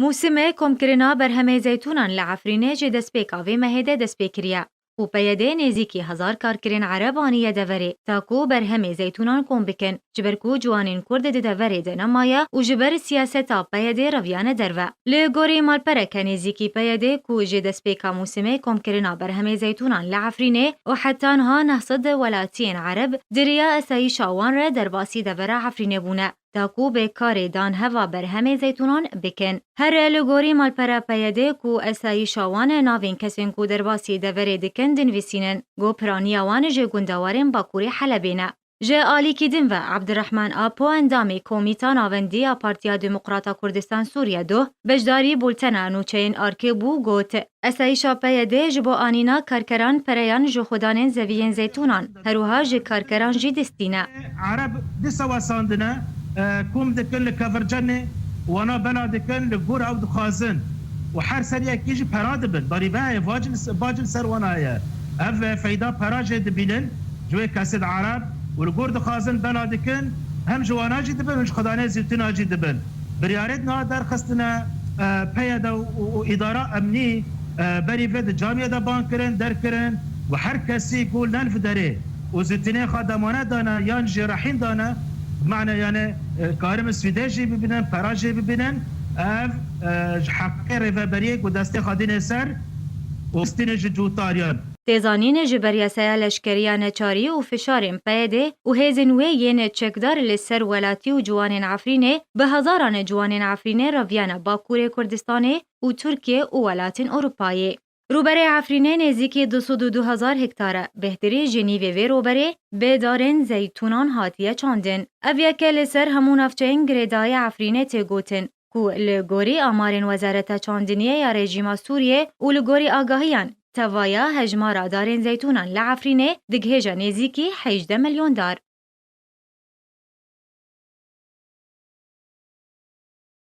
موسمê komkirina berhemê zeytûnan li Efrînê ji destpêka vê mehêde dest pê kiriye û peyedê nêzîkî hezar karkirin Ereb aniye deverê ta ku berhemê zeytûnan kom bikin ji ber ku ciwanên Kurd di deverê de nemaye û ji ber siyaseta peyedê reviyane derve. Li gorî malpereke nêzîkî peyedê ku ji destpêka موسمê komkirina berhemê zeytûnan li Efrînê û heta niha 900 welatiyên Ereb diriya esayîşa wan re derbasî devera Efrînê bûne. تا کو بکاری دان هوا برهمه زیتونان بکن. هر لگوری مالپره پیده کو اسایی شوان ناوین کسین کو درباسی دوره دکن دنویسینن. گو پرانی آوان جه گندوارن باکوری حلبینه. جه آلی کدین و عبدالرحمن آپو اندامی کومیتان آوندی پارتیا دموکراتا کردستان سوریه دو بجداری بولتنا نوچین آرکی بو گوت. اسایی شا پیده جبو آنینا کارکران پریان جو خودانین زویین زیتونان. هروها جه کارکران جی دستینه. عرب دسا واساندنه كوم دكن لكفرجني وانا بلا دكن لغور او دخازن وحر سريا كيجي براد بن ضريبه باجل سر وانا اف فايده براج دبيلن جوي كاسد عرب والغور دخازن بلا دكن هم جوانا جي دبن مش خدانه زيتنا جي دبن بريارتنا در خستنا بيدا واداره امني بريفد جامعه دا بانكرن دركرن وحر كسي يقول نلف دري وزيتنا خدمانه دانا يان جراحين دانا بمعنى يعني كارم سويداجي ببنن براجي ببنن اف حقه ريفابريك ودسته خادين سر وستينج جوتاريان تیزانین جبریاسای لشکریه نچاری و فشارین پیده و هزینوی ین چکدار لسر ولاتی و جوانین عفرینه به هزاران جوانین عفرینه رویان باکور کردستانه و ترکیه و ولاتین اروپایی. روبره عفرینه نزدیکی 202,000 هکتاره بهتری جنیوی و روبره بدارن زیتونان هاتیه چاندن. اویا که لسر همون افچین گریدای عفرینه تگوتن کو لگوری آمارن وزارت چاندنیه یا رژیم سوریه و لگوری آگاهیان توایا هجمارا دارن زیتونان لعفرینه دگهجا نزدیکی 18 میلیون دار.